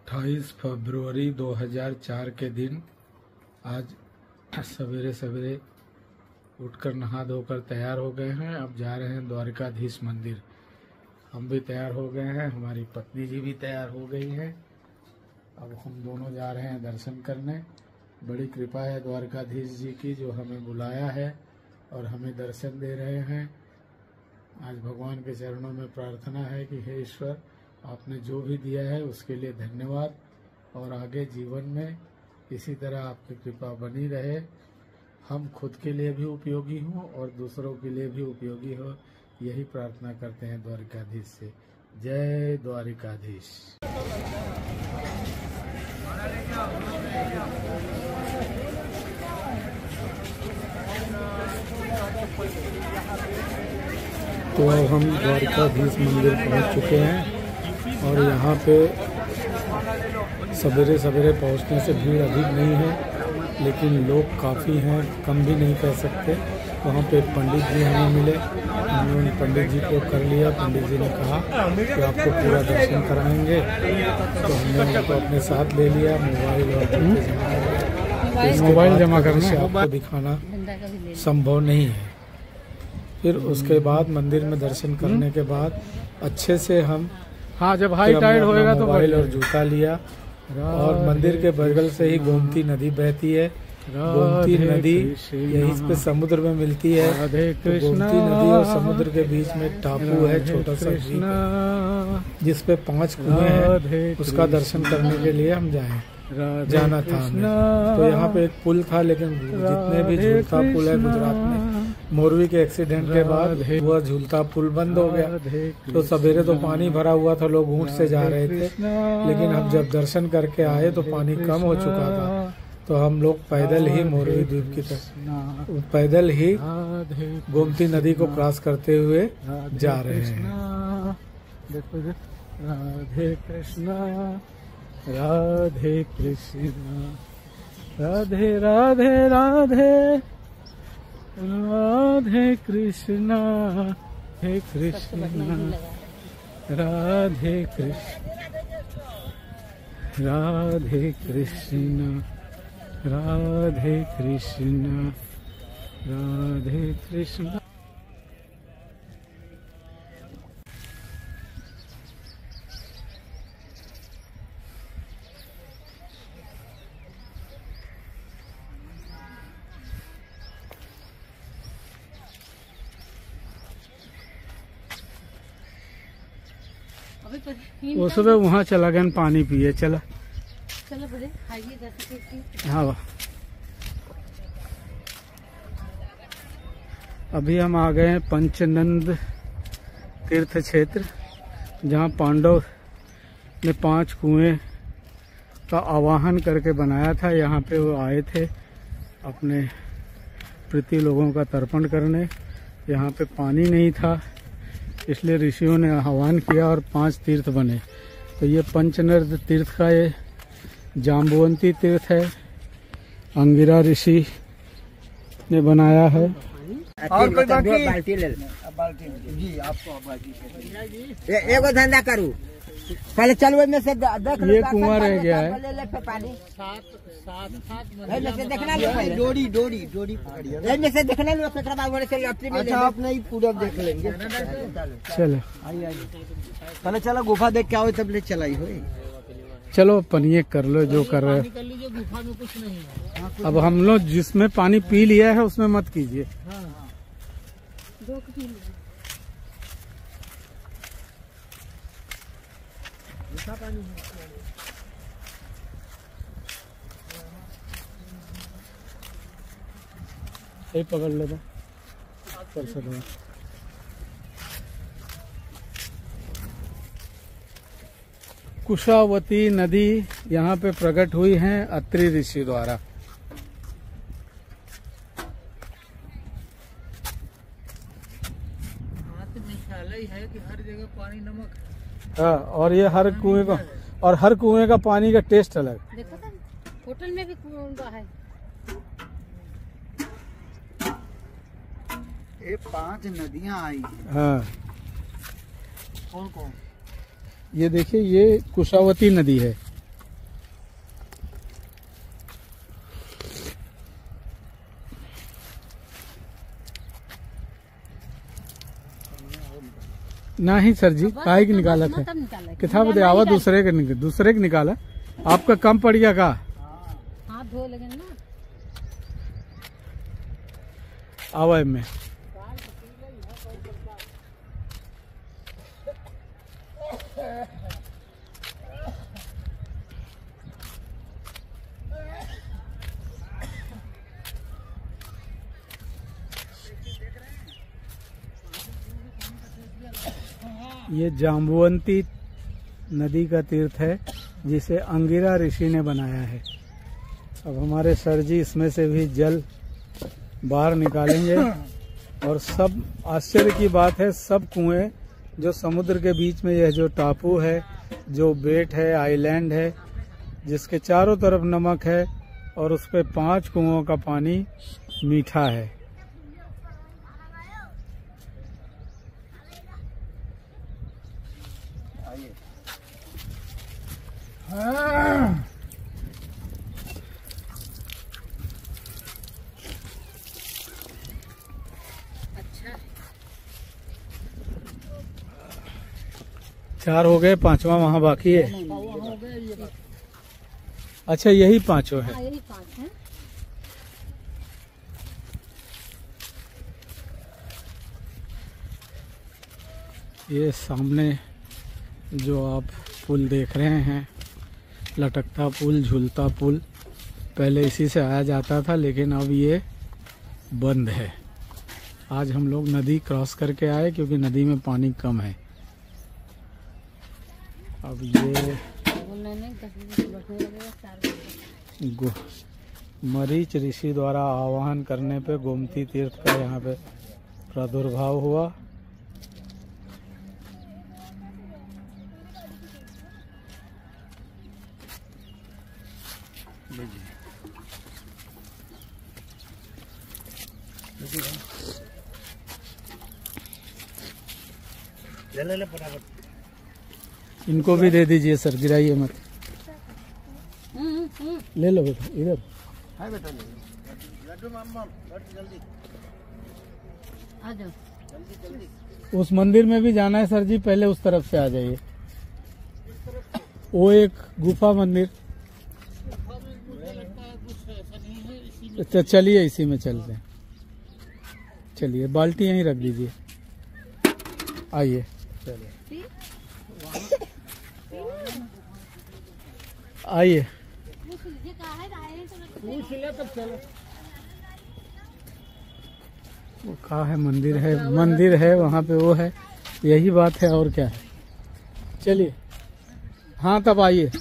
28 फरवरी 2004 के दिन आज सवेरे सवेरे उठकर नहा धोकर तैयार हो गए हैं। अब जा रहे हैं द्वारकाधीश मंदिर। हम भी तैयार हो गए हैं, हमारी पत्नी जी भी तैयार हो गई हैं। अब हम दोनों जा रहे हैं दर्शन करने। बड़ी कृपा है द्वारकाधीश जी की जो हमें बुलाया है और हमें दर्शन दे रहे हैं। आज भगवान के चरणों में प्रार्थना है कि हे ईश्वर, आपने जो भी दिया है उसके लिए धन्यवाद और आगे जीवन में इसी तरह आपकी कृपा बनी रहे। हम खुद के लिए भी उपयोगी हों और दूसरों के लिए भी उपयोगी हो, यही प्रार्थना करते हैं द्वारकाधीश से। जय द्वारकाधीश। तो अब हम द्वारकाधीश मंदिर पहुंच चुके हैं और यहाँ पे सवेरे सवेरे पहुँचने से भीड़ अधिक नहीं है, लेकिन लोग काफ़ी हैं, कम भी नहीं कह सकते। वहाँ पे पंडित जी हमें मिले, उन्होंने पंडित जी को कर लिया। पंडित जी ने कहा कि आपको पूरा दर्शन कराएंगे, तो हमने उनको अपने साथ ले लिया। मोबाइल जमा करने से आपको दिखाना संभव नहीं है। फिर उसके बाद मंदिर में दर्शन करने के बाद अच्छे से हम जब हाई टाइड होएगा तो मोबाइल और जूता लिया और मंदिर के बगल से ही गोमती नदी बहती है। गोमती नदी यहीं पे समुद्र में मिलती है। गोमती नदी और समुद्र के बीच में एक टापू है, छोटा सा द्वीप, जिस पे 5 कुएं हैं। उसका दर्शन करने के लिए हम जाना था हमें। तो यहाँ पे एक पुल था, लेकिन जितने भी झूलता पुल है गुजरात में, मोरवी के एक्सीडेंट के बाद वह झूलता पुल बंद हो गया। तो सवेरे तो पानी भरा हुआ था, लोग ऊँट से जा रहे थे, लेकिन हम जब दर्शन करके आए तो पानी कम हो चुका था। तो हम लोग पैदल ही मोरवी द्वीप की तरफ, पैदल ही गोमती नदी को क्रॉस करते हुए जा रहे हैं। राधे कृष्णा राधे कृष्णा राधे राधे राधे राधे कृष्णा हे कृष्णा राधे कृष्ण राधे कृष्णा राधे कृष्णा राधे कृष्णा। वो सुबह वहाँ चला गया, पानी पिए चला। चलो बड़े हाँ। अभी हम आ गए हैं पंचनंद तीर्थ क्षेत्र, जहाँ पांडव ने 5 कुएं का आवाहन करके बनाया था। यहाँ पे वो आए थे अपने प्रीति लोगों का तर्पण करने। यहाँ पे पानी नहीं था, इसलिए ऋषियों ने आह्वान किया और 5 तीर्थ बने। तो ये पंचनंद तीर्थ का ये जाम्बुवंती तीर्थ है, अंगिरा ऋषि ने बनाया है। और कोई बाल्टी ले जी, आपको बाल्टी एगो धंधा करूँ पहले। चलो में से देख ये कुआं रह गया है। डोरी से देखना अच्छा, आप नहीं पूरा देख लेंगे। चलो पहले चलो गुफा देख के आओ, तब ले चलाई हो। चलो पनिये कर लो जो कर रहे हो। गुफा में कुछ नहीं है। अब हम लोग जिसमें पानी पी लिया है उसमें मत कीजिए। सही पकड़ लेगा कर सकते। कुशावती नदी यहाँ पे प्रकट हुई है अत्रि ऋषि द्वारा। है कि हर जगह पानी नमक है। हाँ, और ये हर कुएं का, और हर कुएं का पानी का टेस्ट अलग। देखो तो होटल में भी कुआं है। ये 5 नदियां आई हैं। हाँ, कौन कौन? ये देखिए, ये कुशावती नदी है। नहीं सर जी, काहे की निकाला था? किथा बदे आवा दूसरे के निकाला। आपका कम पड़ गया का? हाथ धो लगे ना। आवा में ये जाम्बुवंती नदी का तीर्थ है जिसे अंगिरा ऋषि ने बनाया है। अब हमारे सर जी इसमें से भी जल बाहर निकालेंगे और सब आश्चर्य की बात है, सब कुएं जो समुद्र के बीच में यह जो टापू है, जो बेट है, आइलैंड है, जिसके चारों तरफ नमक है और उस पे 5 कुओं का पानी मीठा है। चार हो गए, 5वां वहाँ बाकी है। अच्छा, यही 5 है। यही 5 है। ये सामने जो आप पुल देख रहे हैं, लटकता पुल, झूलता पुल, पहले इसी से आया जाता था, लेकिन अब ये बंद है। आज हम लोग नदी क्रॉस करके आए क्योंकि नदी में पानी कम है। अब ये मरीच ऋषि द्वारा आवाहन करने पे गोमती तीर्थ का यहाँ पे प्रादुर्भाव हुआ। ले फटाफट। इनको भी दे दीजिए सर, गिराइए मत। ले लो बेटा, इधर है बेटा, लड्डू मामा जल्दी आ जाओ। जल्दी। उस मंदिर में भी जाना है सर जी, पहले उस तरफ से आ जाइए। वो एक गुफा मंदिर, अच्छा चलिए इसी में चलते हैं। चलिए, बाल्टी यहीं रख दीजिए, आइए। चलिए आइए, वो कहाँ है? मंदिर है वहाँ पे, वो है, यही बात है और क्या है। चलिए, हाँ तब आइए।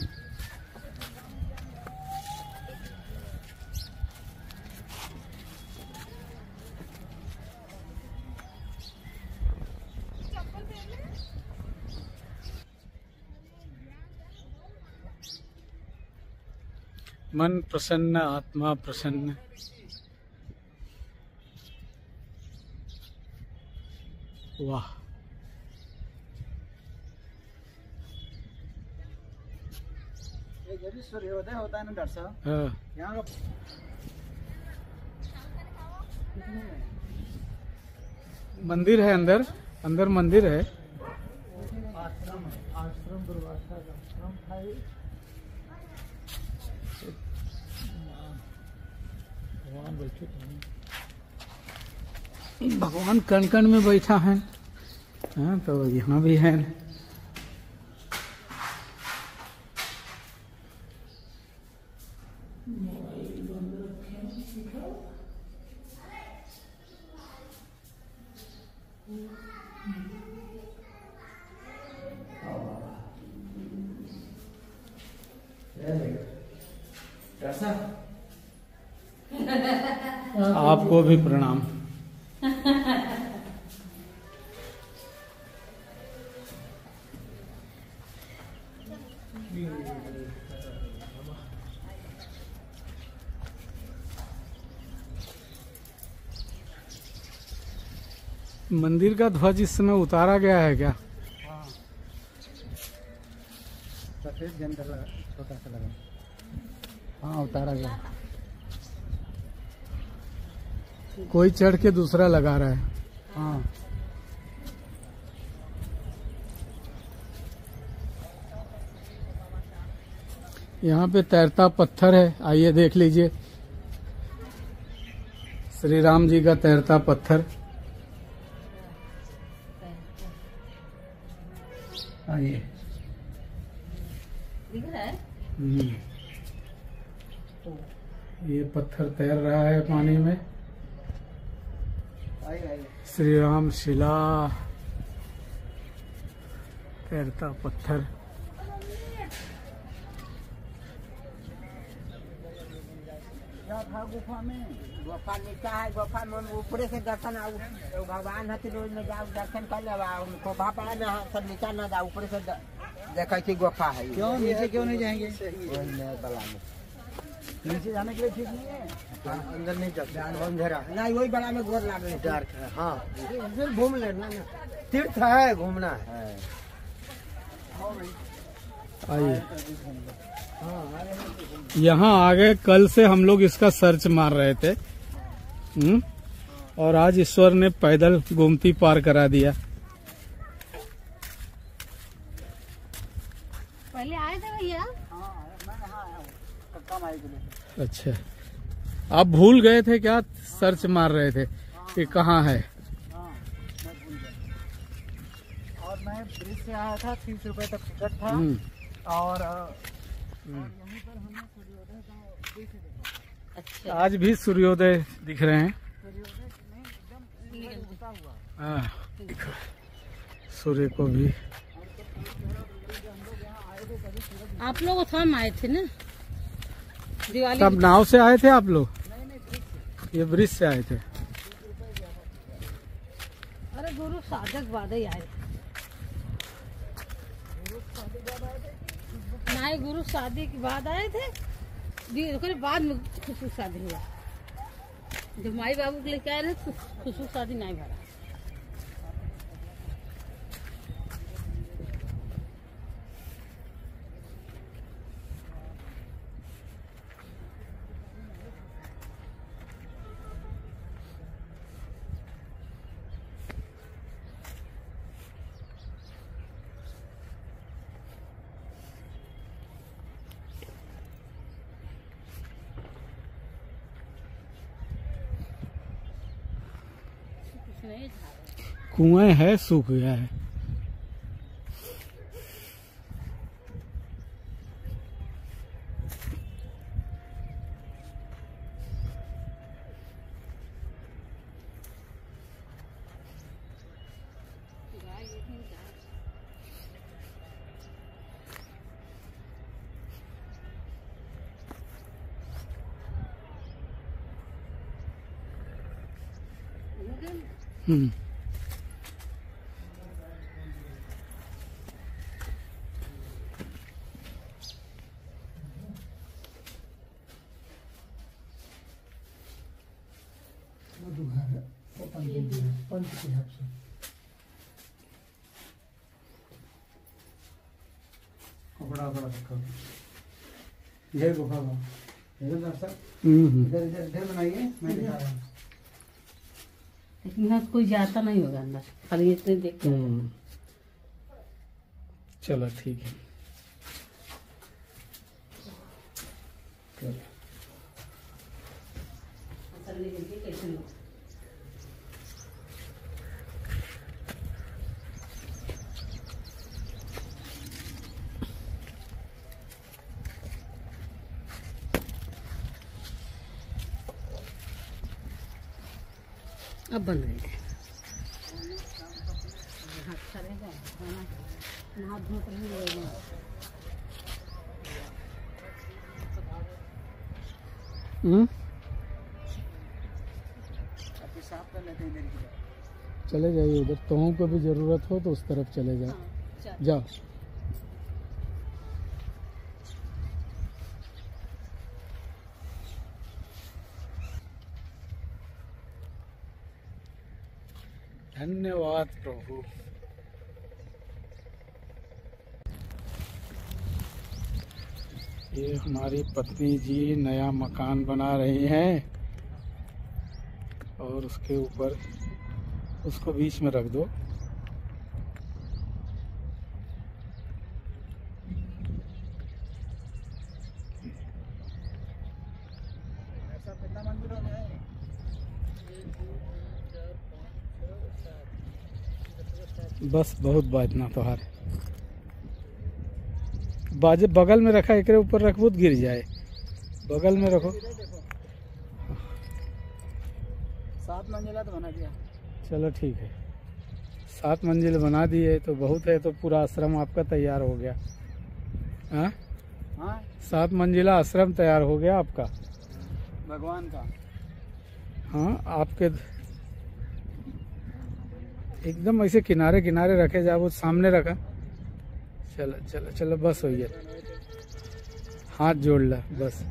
मन प्रसन्न, आत्मा प्रसन्न। वाह, जब सूर्योदय होता है ना डॉक्टर साहब, हाँ। यहाँ मंदिर है, अंदर मंदिर है। आश्रम दुर्वासा का आश्रम था। भगवान बैठे, भगवान कण कण में बैठा है। हाँ, तो यहाँ भी है। आपको भी प्रणाम। मंदिर का ध्वज इस समय उतारा गया है क्या? सफेद झंडा लगा, छोटा सा लगा। हाँ, उतारा गया। कोई चढ़ के दूसरा लगा रहा है। हाँ, यहाँ पे तैरता पत्थर है, आइए देख लीजिए। श्री राम जी का तैरता पत्थर। आइए। दिख रहा है? ये पत्थर तैर रहा है पानी में। श्री राम शिला, तैरता पत्थर। गुफा में, गुफा नीचा है, गुफा में ऊपरे से दर्शन, भगवान हथिन रोज में जाओ दर्शन कर ले, उनको पड़ा ना सब नीचा ना जाओ, ऊपरे से देखा थी गुफा है। क्यों नीचे क्यों नहीं जाएंगे? बला में नीचे जाने के लिए ठीक नहीं है, अंदर नहीं जाते, अंधेरा नहीं, वही बड़ा में गोर लाग रहे डार्क है। हाँ घूम लेना, तीर्थ है, घूमना है। आइए यहाँ आगे। कल से हम लोग इसका सर्च मार रहे थे, और आज ईश्वर ने पैदल गोमती पार करा दिया। पहले आए थे भैया? अच्छा, आप भूल गए थे क्या? सर्च मार रहे थे कि कहाँ है? और मैं ब्रिज से आया था, 30 रुपए तक टिकट था, और यहीं पर हमने सूर्योदय का दृश्य देखा। अच्छा, आज भी सूर्योदय दिख रहे हैं। सूर्योदय नहीं, एकदम उगता हुआ। हाँ, सूर्य को भी। आप लोग थम आए थे ना दिवाली? तब नाव से आए थे आप लोग? ये ब्रिज से आए थे। अरे गुरु साधक बाद ही आए थे। नहीं, गुरु शादी के बाद आए थे, बाद में खुशबू शादी हुआ। जब माई बाबू के लेके आए थे तो खुशबू शादी नहीं भरा। कुआं है, सूख गया है। कपड़ा ये गुफा इधर बनाइए, मैं दिखा रहा हूँ। लेकिन यहाँ कोई जाता नहीं होगा अंदर, खाली इतने देख के। चलो ठीक है। कैसे लोग अब बन गए थे। अच्छा रहेगा, नहा धो कर ही रहेगा। चले जाइए उधर, तुम को भी जरूरत हो तो उस तरफ चले जाओ। जाओ। धन्यवाद प्रभु। ये हमारी पत्नी जी नया मकान बना रही हैं, और उसके ऊपर उसको बीच में रख दो। बस बहुत बाजना तोहार बाजे बगल में रखा, एक ऊपर रखबो तो गिर जाए, बगल में रखो। 7 मंजिला तो बना दिया। चलो ठीक है, 7 मंजिल बना दिए तो बहुत है, तो पूरा आश्रम आपका तैयार हो गया। हाँ हाँ 7 मंजिला आश्रम तैयार हो गया आपका, भगवान का। हाँ आपके एकदम ऐसे किनारे किनारे रखे जाए, वो सामने रखा। चलो चलो चलो बस हो गया, हाथ जोड़ ला बस।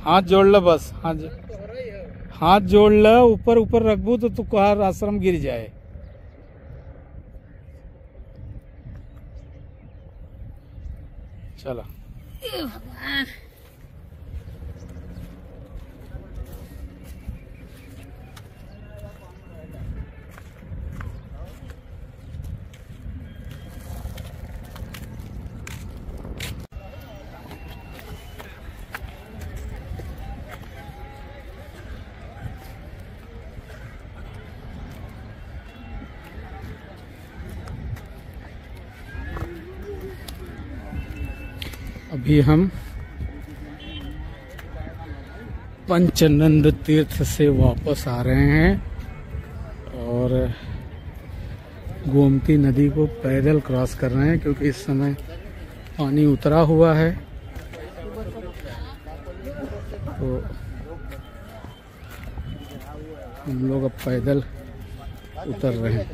हाथ जोड़ ला बस, हाथ जोड़ ला, ऊपर ऊपर रखबू तो तू कहार आश्रम गिर जाए। चलो अभी हम पंचनंद तीर्थ से वापस आ रहे हैं और गोमती नदी को पैदल क्रॉस कर रहे हैं, क्योंकि इस समय पानी उतरा हुआ है। तो हम लोग अब पैदल उतर रहे हैं।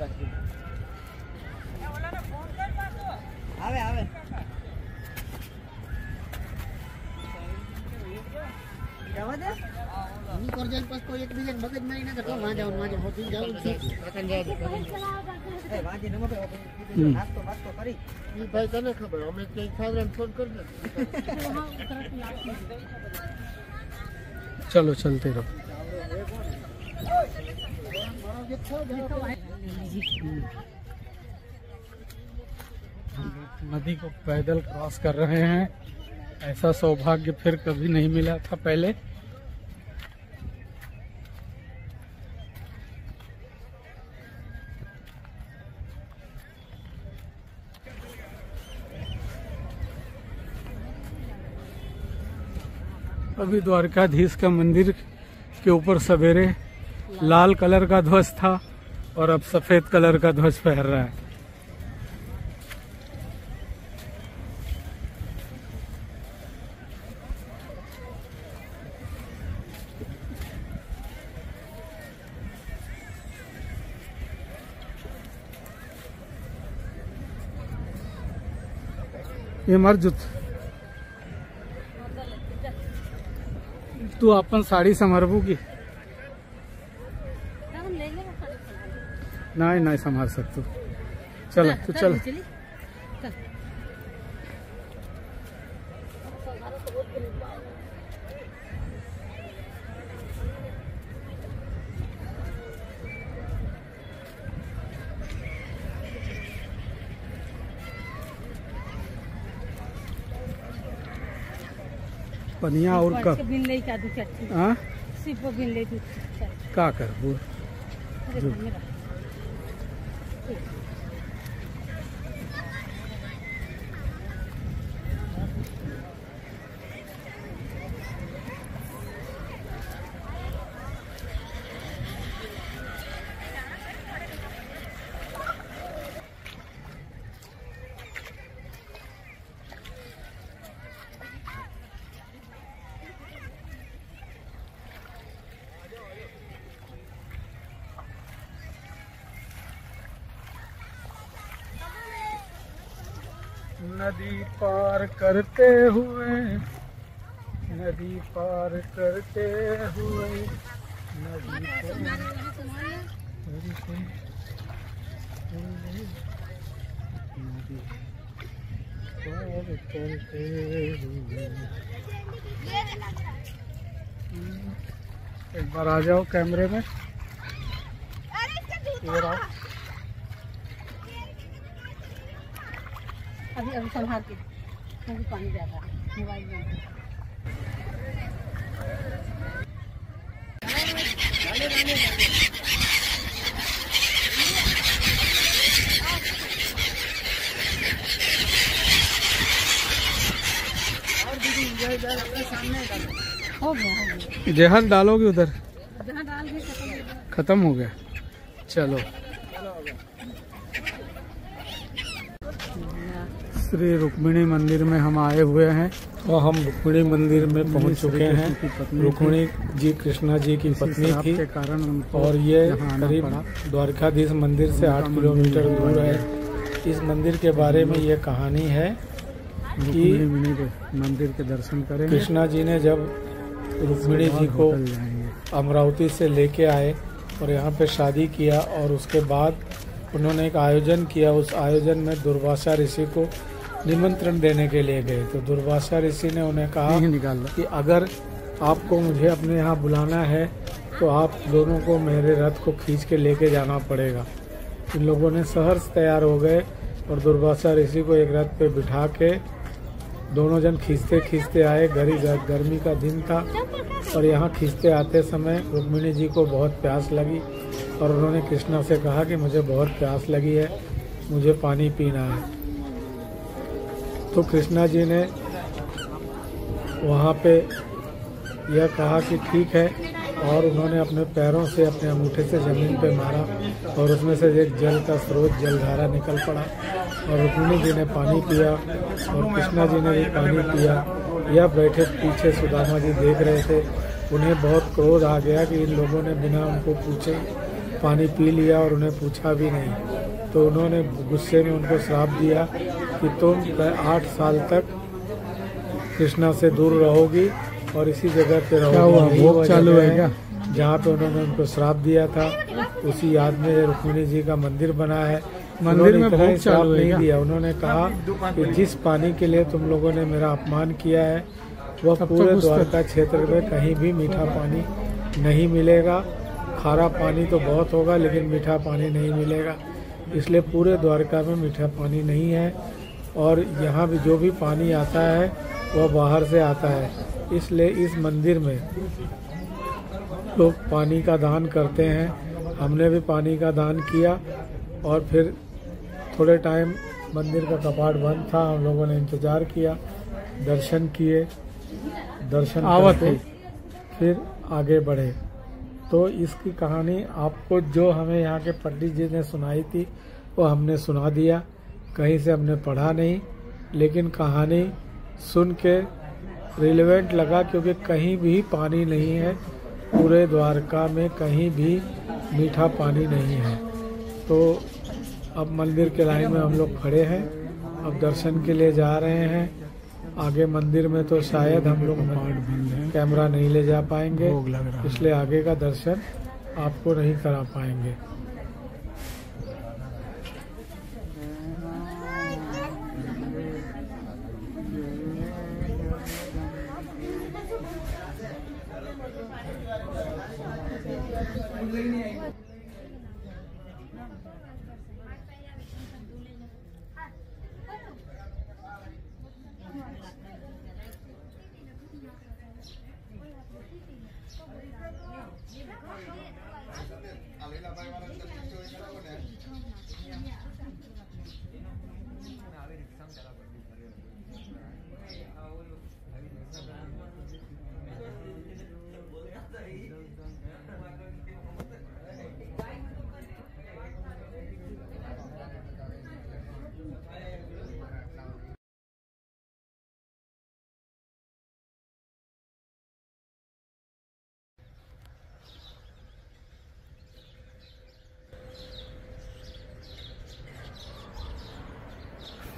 चलो चलते रहो। नदी को पैदल क्रॉस कर रहे हैं, ऐसा सौभाग्य फिर कभी नहीं मिला था पहले। अभी द्वारकाधीश का मंदिर के ऊपर सवेरे लाल कलर का ध्वज था और अब सफेद कलर का ध्वज फहर रहा है। ये मरजुत तू अपन साड़ी संभारबू की नहीं नहीं संभाल सकतू। चलो तू चल। पनिया और का का कर वो नदी पार करते हुए, नदी पार करते हुए, नदी पार करते हुए। एक बार आ जाओ कैमरे में, इधर आओ। अभी संभाल के, पानी ज्यादा है मोबाइल में। हो गया। जहर डालोगे उधर? जहाँ डाल के खत्म हो गया। चलो, श्री रुक्मिणी मंदिर में हम आए हुए हैं और हम रुक्मिणी मंदिर में पहुंच चुके हैं। रुक्मिणी जी कृष्णा जी की पत्नी थी के कारण और ये करीब द्वारकाधीश मंदिर से 8 किलोमीटर दूर है। इस मंदिर के बारे में ये कहानी है कि मंदिर के दर्शन करें। कृष्णा जी ने जब रुक्मिणी जी को अमरावती से लेके आए और यहाँ पे शादी किया और उसके बाद उन्होंने एक आयोजन किया। उस आयोजन में दुर्वासा ऋषि को निमंत्रण देने के लिए गए तो दुर्वासा ऋषि ने उन्हें कहा कि अगर आपको मुझे अपने यहाँ बुलाना है तो आप दोनों को मेरे रथ को खींच के लेके जाना पड़ेगा। इन लोगों ने सहर्ष तैयार हो गए और दुर्वासा ऋषि को एक रथ पे बिठा के दोनों जन खींचते खींचते आए। गर्मी का दिन था और यहाँ खींचते आते समय रुक्मिणी जी को बहुत प्यास लगी और उन्होंने कृष्णा से कहा कि मुझे बहुत प्यास लगी है, मुझे पानी पीना है। तो कृष्णा जी ने वहाँ पे यह कहा कि ठीक है और उन्होंने अपने पैरों से अपने अंगूठे से जमीन पे मारा और उसमें से एक जल का स्रोत जलधारा निकल पड़ा और रुक्मिणी जी ने पानी पिया और कृष्णा जी ने भी पानी पिया। यह बैठे पीछे सुदामा जी देख रहे थे। उन्हें बहुत क्रोध आ गया कि इन लोगों ने बिना उनको पूछे पानी पी लिया और उन्हें पूछा भी नहीं। तो उन्होंने गुस्से में उनको श्राप दिया कि तुम 8 साल तक कृष्णा से दूर रहोगी और इसी जगह पे रहोगी। भोग चालू है क्या? जहाँ पे उन्होंने उनको श्राप दिया था उसी याद में रुक्मिणी जी का मंदिर बना है। मंदिर में भोग चालू नहीं दिया। उन्होंने कहा कि जिस पानी के लिए तुम लोगों ने मेरा अपमान किया है वह पूरे द्वारका क्षेत्र में कहीं भी मीठा पानी नहीं मिलेगा। खारा पानी तो बहुत होगा लेकिन मीठा पानी नहीं मिलेगा। इसलिए पूरे द्वारका में मीठा पानी नहीं है और यहाँ भी जो भी पानी आता है वह बाहर से आता है। इसलिए इस मंदिर में लोग पानी का दान करते हैं। हमने भी पानी का दान किया और फिर थोड़े टाइम मंदिर का कपाट बंद था। हम लोगों ने इंतजार किया, दर्शन किए, दर्शन करके फिर आगे बढ़े। तो इसकी कहानी आपको जो हमें यहाँ के पंडित जी ने सुनाई थी वो हमने सुना दिया। कहीं से हमने पढ़ा नहीं लेकिन कहानी सुन के रिलेवेंट लगा क्योंकि कहीं भी पानी नहीं है। पूरे द्वारका में कहीं भी मीठा पानी नहीं है। तो अब मंदिर के लाइन में हम लोग खड़े हैं। अब दर्शन के लिए जा रहे हैं। आगे मंदिर में तो शायद हम लोग कैमरा नहीं ले जा पाएंगे, इसलिए आगे का दर्शन आपको नहीं करा पाएंगे।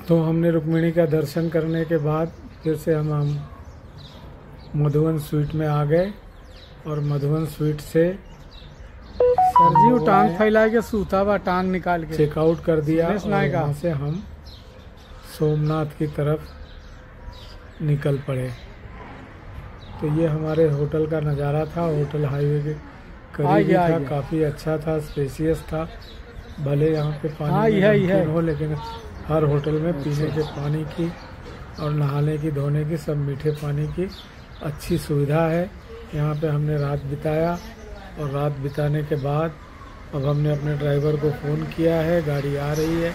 तो हमने रुक्मिणी का दर्शन करने के बाद फिर से हम मधुवन स्वीट में आ गए और मधुवन स्वीट से सर जी वो टांग फैला के सूता हुआ टांग निकाल के चेकआउट कर दिया। वहाँ से हम सोमनाथ की तरफ निकल पड़े। तो ये हमारे होटल का नज़ारा था। होटल हाईवे के करीब था, काफ़ी अच्छा था, स्पेसियस था। भले यहाँ पे पानी हो लेकिन हर होटल में पीने के पानी की और नहाने की धोने की सब मीठे पानी की अच्छी सुविधा है। यहाँ पे हमने रात बिताया और रात बिताने के बाद अब हमने अपने ड्राइवर को फ़ोन किया है, गाड़ी आ रही है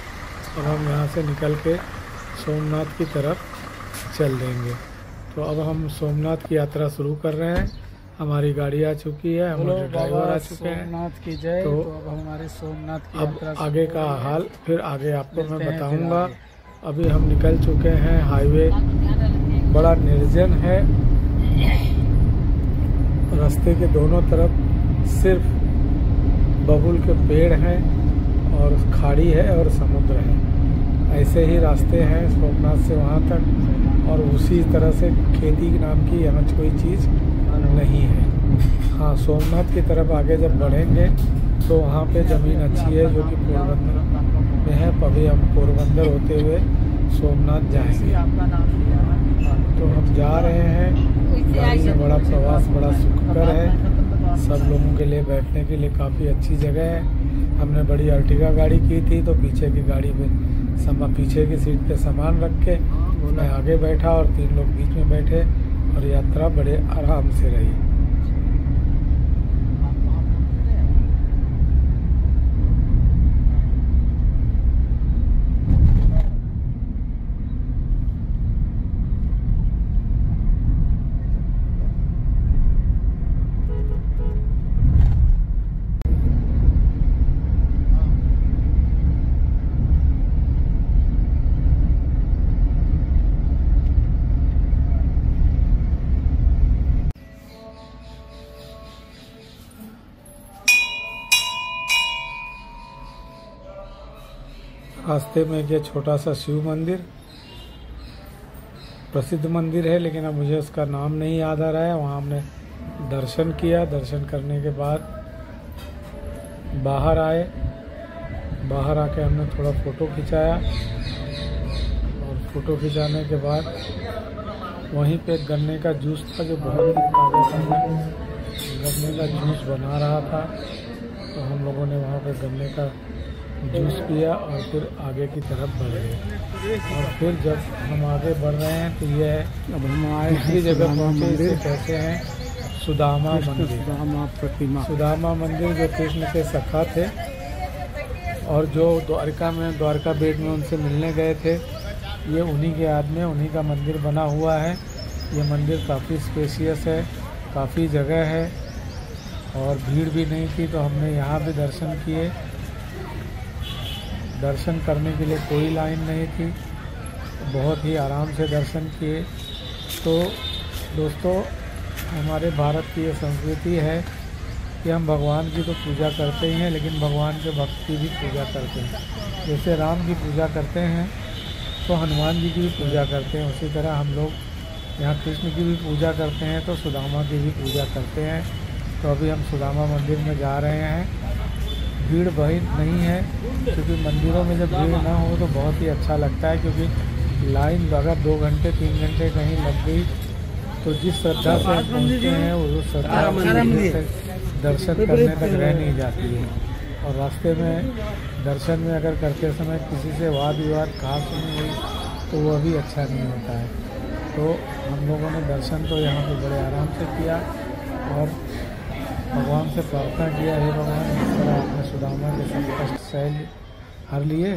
और हम यहाँ से निकल के सोमनाथ की तरफ चल देंगे। तो अब हम सोमनाथ की यात्रा शुरू कर रहे हैं। हमारी गाड़ी आ चुकी है, हमारे ड्राइवर आ चुके हैं। सोमनाथ की जय। तो अब हमारे सोमनाथ की यात्रा आगे का हाल फिर आगे आपको मैं बताऊंगा। अभी हम निकल चुके हैं, हाईवे बड़ा निर्जन है, रास्ते के दोनों तरफ सिर्फ बबूल के पेड़ हैं और खाड़ी है और समुद्र है। ऐसे ही रास्ते हैं सोमनाथ से वहाँ तक, और उसी तरह से खेती नाम की यहाँ कोई चीज़ नहीं है। हाँ, सोमनाथ की तरफ आगे जब बढ़ेंगे तो वहाँ पे ज़मीन अच्छी है जो कि पोरबंदर में है। अभी हम पोरबंदर होते हुए सोमनाथ जाएंगे। तो हम जा रहे हैं, गाड़ी में बड़ा प्रवास बड़ा सुखकर है, सब लोगों के लिए बैठने के लिए काफ़ी अच्छी जगह है। हमने बड़ी अर्टिगा गाड़ी की थी तो पीछे की गाड़ी पे पीछे की सीट पे सामान रख के मैं आगे बैठा और 3 लोग बीच में बैठे और यात्रा बड़े आराम से रही। रास्ते में एक छोटा सा शिव मंदिर, प्रसिद्ध मंदिर है, लेकिन अब मुझे उसका नाम नहीं याद आ रहा है। वहाँ हमने दर्शन किया। दर्शन करने के बाद बाहर आए, बाहर आके हमने थोड़ा फ़ोटो खिंचाया और फ़ोटो खिंचाने के बाद वहीं पे गन्ने का जूस था जो बहुत ही ताज़ा गन्ने का जूस बना रहा था। तो हम लोगों ने वहाँ पे गन्ने का जूस पिया और फिर आगे की तरफ बढ़ गए। और फिर जब हम आगे बढ़ रहे हैं तो ये अब हम आए दूसरी जगह पहुँचे, इसे कहते हैं सुदामा मंदिर। सुदामा प्रतिमा, सुदामा मंदिर जो कृष्ण के सखा थे और जो द्वारका बेट में उनसे मिलने गए थे, ये उन्हीं के याद में उन्हीं का मंदिर बना हुआ है। ये मंदिर काफ़ी स्पेशियस है, काफ़ी जगह है और भीड़ भी नहीं थी, तो हमने यहाँ भी दर्शन किए। दर्शन करने के लिए कोई लाइन नहीं थी, बहुत ही आराम से दर्शन किए। तो दोस्तों, हमारे भारत की ये संस्कृति है कि हम भगवान की तो पूजा करते ही हैं, लेकिन भगवान के भक्त की भी पूजा करते हैं। जैसे राम की पूजा करते हैं तो हनुमान जी की भी पूजा करते हैं, उसी तरह हम लोग यहाँ कृष्ण की भी पूजा करते हैं तो सुदामा की भी पूजा करते हैं। तो अभी हम सुदामा मंदिर में जा रहे हैं। भीड़ बहुत नहीं है, क्योंकि मंदिरों में जब भीड़ ना हो तो बहुत ही अच्छा लगता है, क्योंकि लाइन अगर 2 घंटे 3 घंटे कहीं लग गई तो जिस श्रद्धा से पहुँचते हैं वो श्रद्धा दर्शन करने तक रह नहीं जाती है। और रास्ते में दर्शन में अगर करते समय किसी से वाद विवाद खास नहीं हुई तो वो भी अच्छा नहीं होता है। तो हम लोगों ने दर्शन तो यहाँ पे बड़े आराम से किया और भगवान से प्रार्थना किया, हे भगवान, जिस तरह आपने सुदामा के सब कष्ट सह हर लिए,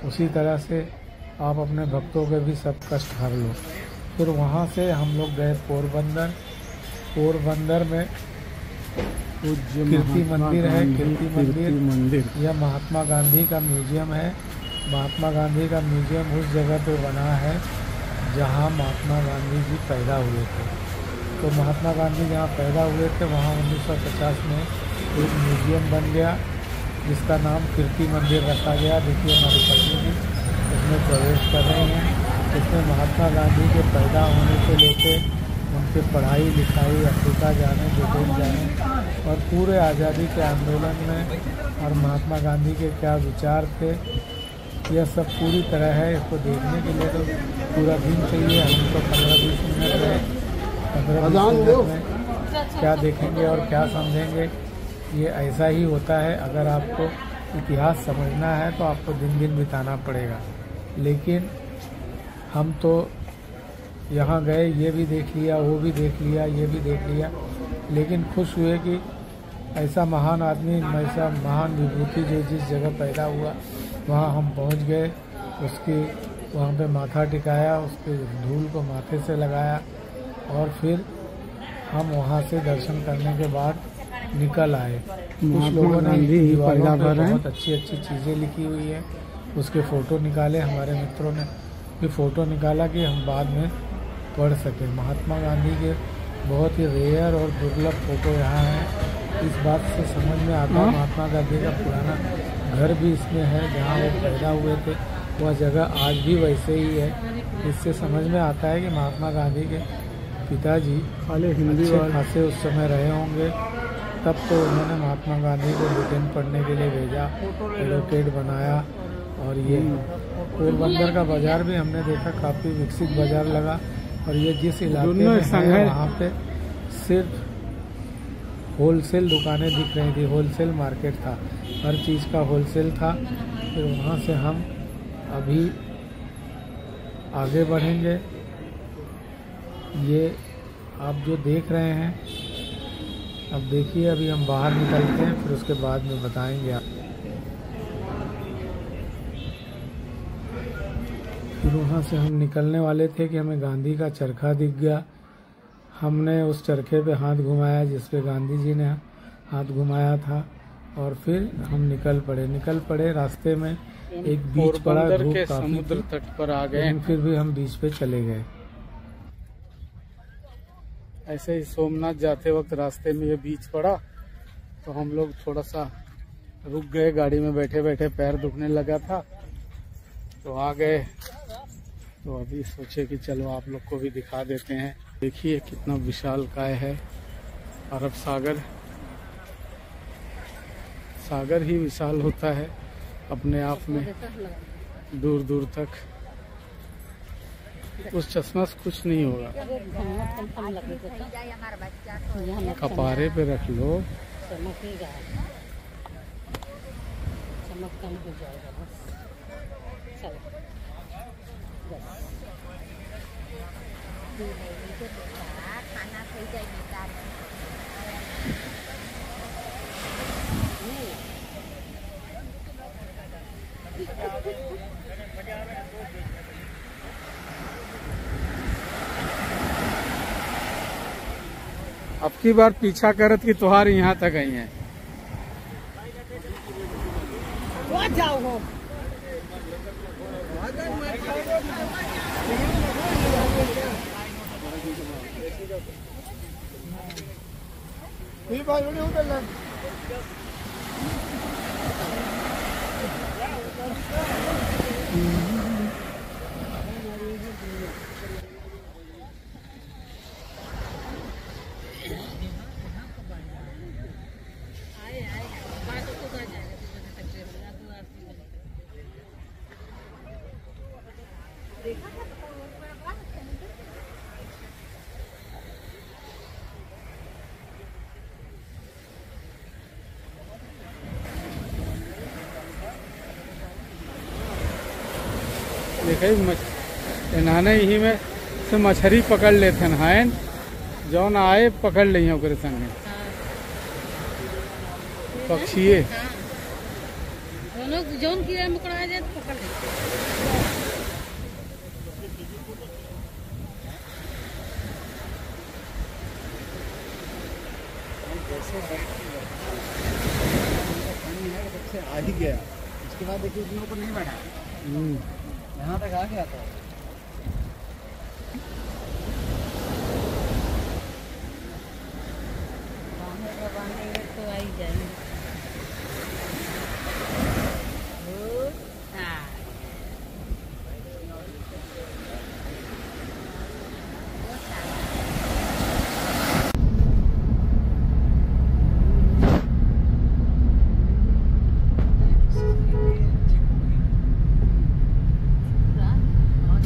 उसी तरह से आप अपने भक्तों के भी सब कष्ट हर लो। फिर वहाँ से हम लोग गए पोरबंदर। पोरबंदर में कीर्ति मंदिर है। कीर्ति मंदिर यह महात्मा गांधी का म्यूजियम है। महात्मा गांधी का म्यूजियम उस जगह पे बना है जहाँ महात्मा गांधी जी पैदा हुए थे। तो महात्मा गांधी जहाँ पैदा हुए थे वहाँ 1950 में एक म्यूजियम बन गया जिसका नाम कीर्ति मंदिर रखा गया। देखिए हमारी पत्नी जी उसमें प्रवेश कर रहे हैं। इसमें महात्मा गांधी के पैदा होने से लेकर उनके पढ़ाई लिखाई, अफ्रीका जाने, ब्रिटेन जाने और पूरे आज़ादी के आंदोलन में और महात्मा गांधी के क्या विचार थे, यह सब पूरी तरह है। इसको देखने के लिए तो पूरा दिन चाहिए। हम तो 15-20 मिनट में 15-20 मिनट में क्या देखेंगे और क्या समझेंगे, ये ऐसा ही होता है। अगर आपको इतिहास समझना है तो आपको दिन बिताना पड़ेगा। लेकिन हम तो यहाँ गए, ये भी देख लिया, वो भी देख लिया, ये भी देख लिया, लेकिन खुश हुए कि ऐसा महान आदमी, ऐसा महान विभूति जो जिस जगह पैदा हुआ वहाँ हम पहुँच गए। उसकी वहाँ पे माथा टिकाया, उसके धूल को माथे से लगाया और फिर हम वहाँ से दर्शन करने के बाद निकल आए। कुछ लोगों ने दीवारों पर बहुत अच्छी अच्छी चीज़ें लिखी हुई है, उसके फ़ोटो निकाले। हमारे मित्रों ने भी फ़ोटो निकाला कि हम बाद में पढ़ सकें। महात्मा गांधी के बहुत ही रेयर और दुर्लभ फ़ोटो यहाँ हैं। इस बात से समझ में आता है महात्मा गांधी का पुराना घर भी इसमें है, जहाँ वो पैदा हुए थे। वह जगह आज भी वैसे ही है। इससे समझ में आता है कि महात्मा गांधी के पिताजी अच्छे खासे उस समय रहे होंगे, तब तो उन्होंने महात्मा गांधी को ब्रिटेन पढ़ने के लिए भेजा, एडवोकेट बनाया। और ये पोरबंदर का बाजार भी हमने देखा, काफ़ी विकसित बाजार लगा। और ये जिस इलाके में है वहाँ पे सिर्फ होलसेल दुकानें दिख रही थी, होलसेल मार्केट था, हर चीज़ का होलसेल था। फिर वहाँ से हम अभी आगे बढ़ेंगे। ये आप जो देख रहे हैं, अब देखिए अभी हम बाहर निकलते हैं, फिर उसके बाद में बताएंगे आप। फिर वहाँ से हम निकलने वाले थे कि हमें गांधी का चरखा दिख गया। हमने उस चरखे पे हाथ घुमाया जिस पे गांधी जी ने हाथ घुमाया था, और फिर हम निकल पड़े। रास्ते में एक बीच पड़ा, धूप काफी समुद्र तट पर आ गए, फिर भी हम बीच पे चले गए। ऐसे ही सोमनाथ जाते वक्त रास्ते में ये बीच पड़ा तो हम लोग थोड़ा सा रुक गए। गाड़ी में बैठे बैठे पैर दुखने लगा था तो आ गए। तो अभी सोचे कि चलो आप लोग को भी दिखा देते हैं। देखिए कितना विशालकाय है अरब सागर। सागर ही विशाल होता है अपने आप में, दूर दूर तक। उस चश्मा से कुछ नहीं होगा, कपारे पे रख लो। चमक कम हो जाएगा बस। चलो खाना खाई जाएगी। अब की बार पीछा करत कि तुहार यहाँ तक आई है। जाओ देखे नहाने ही में से मछली पकड़ लेते हैं, जौन आए पकड़ ली ओकरे संगे पक्षिए जौन कीड़ा मकोड़ा जाए तो पकड़ लेते। आ ही गया, उसके बाद देखिए उसमें ऊपर नहीं बैठा, यहाँ तक आ गया था। बांधेंगे तो आ ही जाएंगे।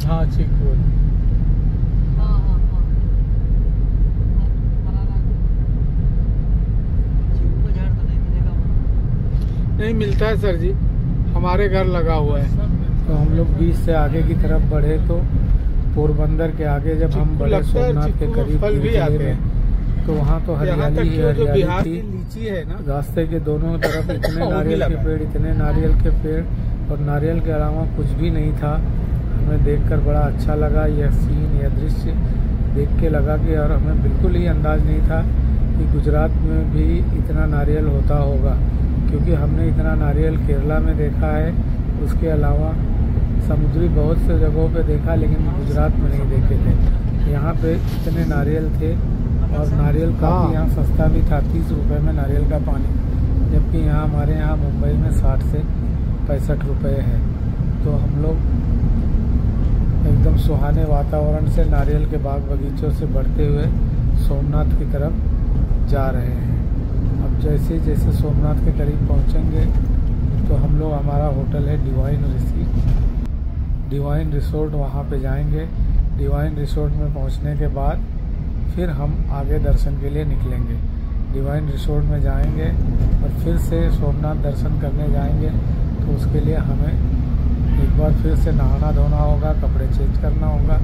हाँ ठीक हुआ। नहीं मिलता है सर जी, हमारे घर लगा हुआ है। तो हम लोग बीच से आगे की तरफ बढ़े तो पोरबंदर के आगे जब हम बड़े सोमनाथ के करीब भी आते हैं तो वहाँ तो हरियाली ही हरियाली थी। लीची है ना, रास्ते के दोनों तरफ इतने नारियल के पेड़, इतने नारियल के पेड़, और नारियल के अलावा कुछ भी नहीं था। हमें देखकर बड़ा अच्छा लगा यह सीन, यह दृश्य देख के लगा कि यार हमें बिल्कुल ही अंदाज नहीं था कि गुजरात में भी इतना नारियल होता होगा, क्योंकि हमने इतना नारियल केरला में देखा है, उसके अलावा समुद्री बहुत से जगहों पे देखा, लेकिन गुजरात में नहीं देखे थे। यहाँ पे इतने नारियल थे, और नारियल काफ़ी यहाँ सस्ता भी था, 30 रुपये में नारियल का पानी, जबकि यहाँ हमारे यहाँ मुंबई में 60 से 65 रुपये है। तो हम लोग एकदम सुहाने वातावरण से नारियल के बाग बगीचों से बढ़ते हुए सोमनाथ की तरफ जा रहे हैं। अब जैसे जैसे सोमनाथ के करीब पहुँचेंगे तो हम लोग, हमारा होटल है डिवाइन रिसोर्ट, वहाँ पे जाएंगे। डिवाइन रिसोर्ट में पहुँचने के बाद फिर हम आगे दर्शन के लिए निकलेंगे। डिवाइन रिसोर्ट में जाएंगे और फिर से सोमनाथ दर्शन करने जाएंगे, तो उसके लिए हमें एक बार फिर से नहाना धोना होगा, कपड़े चेंज करना होगा।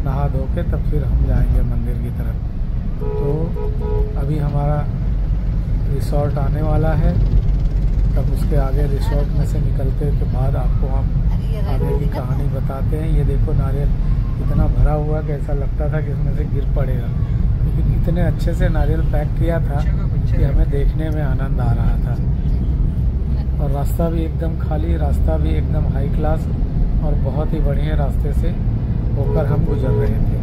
नहा धो के तब फिर हम जाएंगे मंदिर की तरफ। तो अभी हमारा रिसोर्ट आने वाला है, तब उसके आगे रिसोर्ट में से निकलते के बाद आपको हम आगे की कहानी बताते हैं। ये देखो नारियल इतना भरा हुआ कि ऐसा लगता था कि इसमें से गिर पड़ेगा, लेकिन इतने अच्छे से नारियल पैक किया था कि हमें देखने में आनंद आ रहा था। और रास्ता भी एकदम खाली, रास्ता भी एकदम हाई क्लास और बहुत ही बढ़िया रास्ते से होकर हम गुजर रहे थे।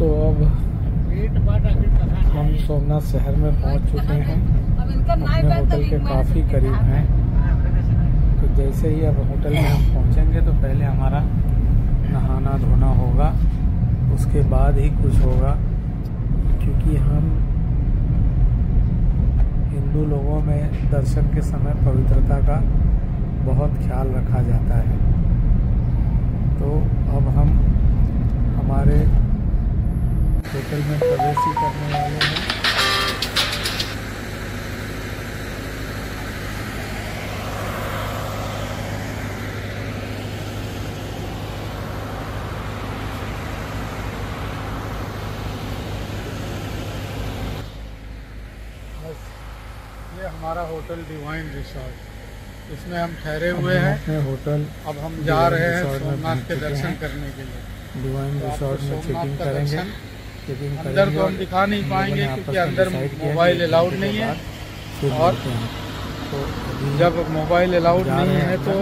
तो अब हम सोमनाथ शहर में पहुंच चुके हैं, अपने होटल के काफ़ी करीब हैं। तो जैसे ही अब होटल में हम पहुंचेंगे तो पहले हमारा नहाना धोना होगा, उसके बाद ही कुछ होगा, क्योंकि हम हिंदू लोगों में दर्शन के समय पवित्रता का बहुत ख्याल रखा जाता है। तो अब हम हमारे होटल में प्रवेश ही करने वाले हैं। ये हमारा होटल डिवाइन रिसोर्ट, इसमें हम ठहरे हुए हैं अपने होटल। अब हम जा रहे हैं सोमनाथ के दर्शन करने के लिए। डिवाइन रिसोर्ट में चेकिंग करेंगे। अंदर तो हम दिखा नहीं पाएंगे क्योंकि अंदर मोबाइल अलाउड नहीं है, और जब मोबाइल अलाउड नहीं है तो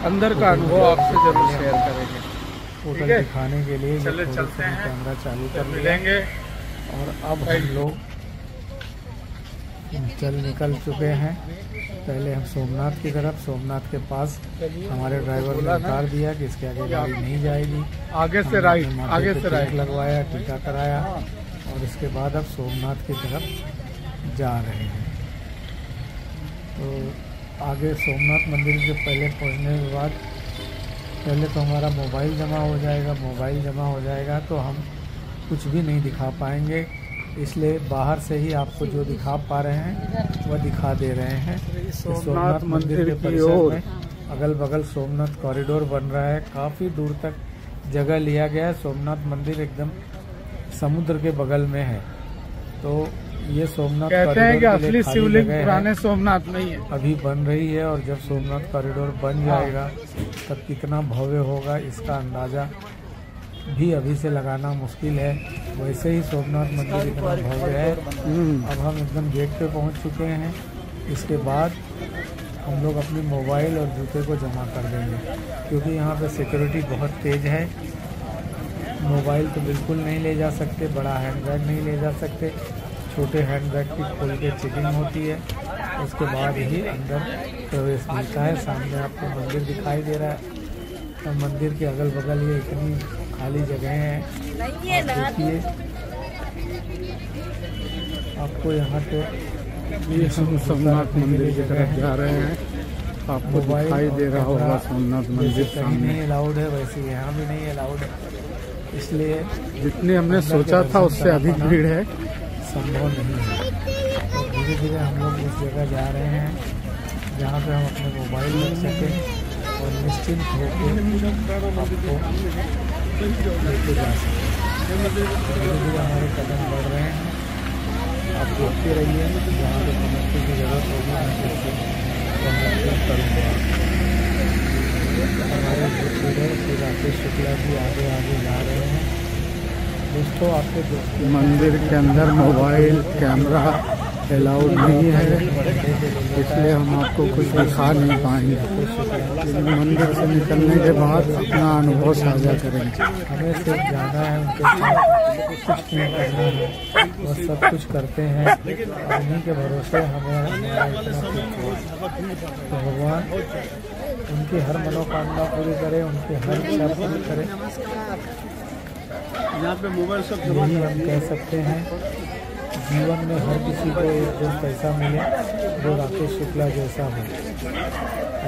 अंदर का अनुभव आपसे जरूर शेयर करेंगे। होटल दिखाने के लिए चलते हैं, कैमरा चालू कर मिलेंगे। और अब हम लोग निकल चुके हैं। पहले हम सोमनाथ की तरफ, सोमनाथ के पास हमारे ड्राइवर ने उतार दिया कि इसके आगे गाड़ी नहीं जाएगी। आगे से राइट, आगे से राइट लगवाया, टीका कराया, और इसके बाद अब सोमनाथ की तरफ जा रहे हैं। तो आगे सोमनाथ मंदिर के पहले पहुंचने के बाद पहले तो हमारा मोबाइल जमा हो जाएगा। मोबाइल जमा हो जाएगा तो हम कुछ भी नहीं दिखा पाएंगे, इसलिए बाहर से ही आपको जो दिखा पा रहे हैं वह दिखा दे रहे हैं। सोमनाथ मंदिर के परिसर में अगल बगल सोमनाथ कॉरिडोर बन रहा है, काफ़ी दूर तक जगह लिया गया है। सोमनाथ मंदिर एकदम समुद्र के बगल में है। तो ये सोमनाथ कहते हैं कि असली शिवलिंग पुराने सोमनाथ में ही है, अभी बन रही है। और जब सोमनाथ कॉरिडोर बन जाएगा तब कितना भव्य होगा इसका अंदाजा भी अभी से लगाना मुश्किल है। वैसे ही सोमनाथ मंदिर इतना भव्य है। अब हम एकदम गेट पे पहुंच चुके हैं। इसके बाद हम लोग अपनी मोबाइल और जूते को जमा कर देंगे, क्योंकि यहाँ पे सिक्योरिटी बहुत तेज़ है। मोबाइल तो बिल्कुल नहीं ले जा सकते, बड़ा हैंडबैग नहीं ले जा सकते, छोटे हैंडबैग की खोल के चेकिंग होती है, उसके बाद ही अंदर प्रवेश मिलता है। सामने आपको मंदिर दिखाई दे रहा है, तो मंदिर के अगल बगल ये इतनी खाली जगह है। देखिए आपको यहाँ पे ये हम सोमनाथ मंदिर की तरफ जा रहे हैं। आपको दिखाई दे रहा होगा सोमनाथ मंदिर कहीं नहीं अलाउड है, वैसे यहाँ भी नहीं अलाउड है। इसलिए जितने हमने सोचा था उससे अधिक भीड़ है, संभव नहीं है। तो धीरे धीरे हम लोग उस जगह जा रहे हैं जहाँ पे हम अपने मोबाइल रख सकें और निश्चिंत होकर आपको लेके जा सकें। धीरे धीरे हमारे कदम बढ़ रहे हैं, आप देखते रहिए। जहाँ पे कमेंट्री की जरूरत होगी मैं कमेंट्री करूँगा। हमारे श्री राकेश शुक्ला जी आगे आगे जा रहे हैं। दोस्तों आपके मंदिर के अंदर मोबाइल कैमरा अलाउड नहीं है, इसलिए हम आपको कुछ दिखा नहीं पाएंगे। मंदिर से निकलने के बाद अपना अनुभव साझा करेंगे। हमें सिर्फ जाना है, उनके साथ कुछ नहीं करना है, वो सब कुछ करते हैं और उन्हीं के भरोसे हमें इतना तो भगवान उनकी हर मनोकामना पूरी करे, उनकी हर इच्छा पूरी करे। यहाँ पे मोबाइल सब यही हम कह सकते हैं। जीवन में हर किसी को एक दोस्त ऐसा मिले जो राकेश शुक्ला जैसा हो।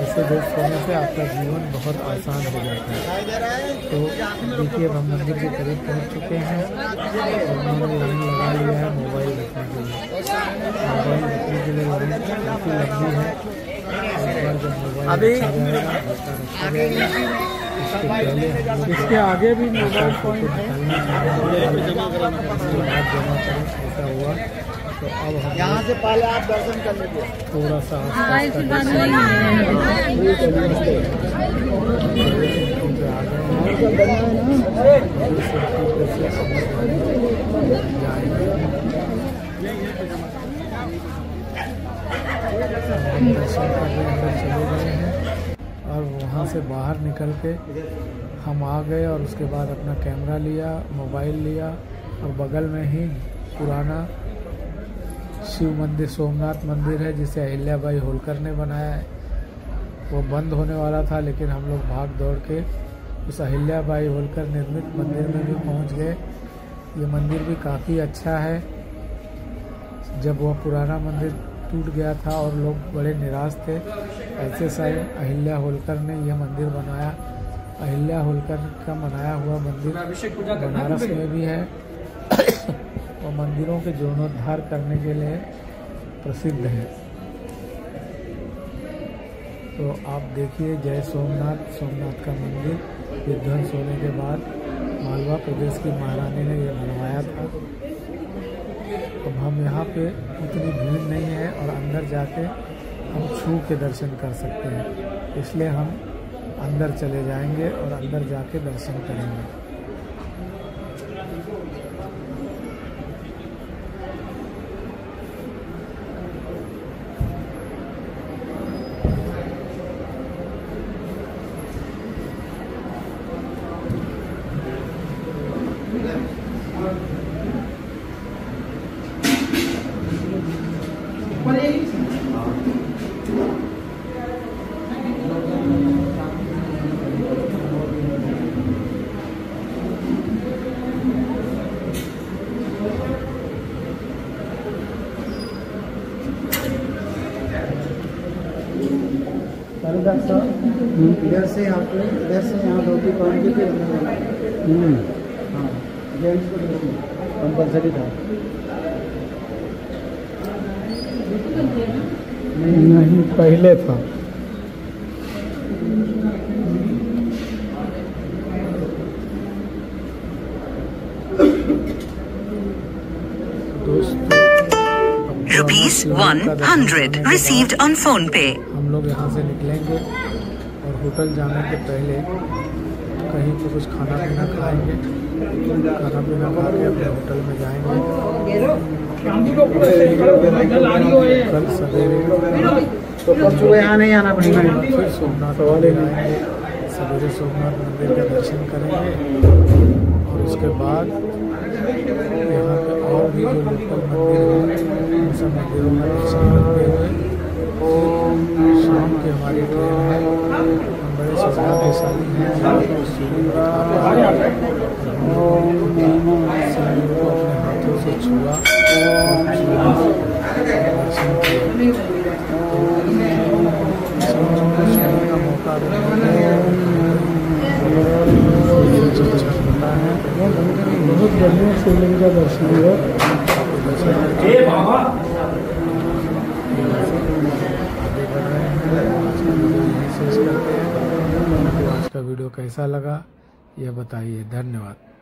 ऐसे दोस्त होने से आपका जीवन बहुत आसान हो जाता है। तो देखिए हम मंदिर के करीब पहुँच चुके हैं और उन्होंने लाइन लगा लिया है मोबाइल रखने के लिए। मोबाइल रखने के लिए लाइन काफ़ी लंबी है। एक बार जब मोबाइल रखा जाएगा इसके आगे भी मोबाइल पॉइंट जमा करें। ऐसा हुआ तो अब हम यहाँ से पहले आप दर्शन कर लीजिए। थोड़ा सा दर्शन करने अंदर चले गए हैं और वहाँ से बाहर निकल के हम आ गए और उसके बाद अपना कैमरा लिया, मोबाइल लिया और बगल में ही पुराना शिव मंदिर सोमनाथ मंदिर है जिसे अहिल्याबाई होलकर ने बनाया है। वो बंद होने वाला था लेकिन हम लोग भाग दौड़ के उस अहिल्याबाई होलकर निर्मित मंदिर में भी पहुंच गए। ये मंदिर भी काफ़ी अच्छा है। जब वह पुराना मंदिर टूट गया था और लोग बड़े निराश थे, ऐसे समय अहिल्या होलकर ने यह मंदिर बनाया। अहिल्या होलकर का बनाया हुआ मंदिर बनारस में भी है और मंदिरों के जीर्णोद्धार करने के लिए प्रसिद्ध है। तो आप देखिए जय सोमनाथ, सोमनाथ का मंदिर विध्वंस होने के बाद मालवा प्रदेश की महारानी ने यह बनवाया था। अब हम यहाँ पे उतनी भीड़ नहीं है और अंदर जाके हम छू के दर्शन कर सकते हैं, इसलिए हम अंदर चले जाएंगे और अंदर जाके दर्शन करेंगे। इधर से यहाँ पे इधर से यहाँ रोटी पानी के हाँ जेंट्स को कंपल्सरी था। नहीं पहले था। ₹100 received on phone pay। हम लोग यहाँ से निकलेंगे और होटल जाने के पहले कहीं पे कुछ खाना पीना खाएंगे। खाना पीना खा के अपने होटल में जाएंगे। कल सवेरे तो यहाँ नहीं आना पड़ेगा। फिर सोमनाथ वाले जाएंगे, सवेरे सोमनाथ मंदिर का दर्शन करेंगे और उसके बाद यहाँ पे और भी जो लोकल मंदिर हैं उन सब मंदिरों में दर्शन करते हुए शाम की हमारी ट्रेन है। बड़े सौभाग्यशाली हैं को अपने हाथों से छुआ का मौका बहुत बढ़िया शिवलिंग का दर्शन हुआ। आज का वीडियो कैसा लगा यह बताइए। धन्यवाद।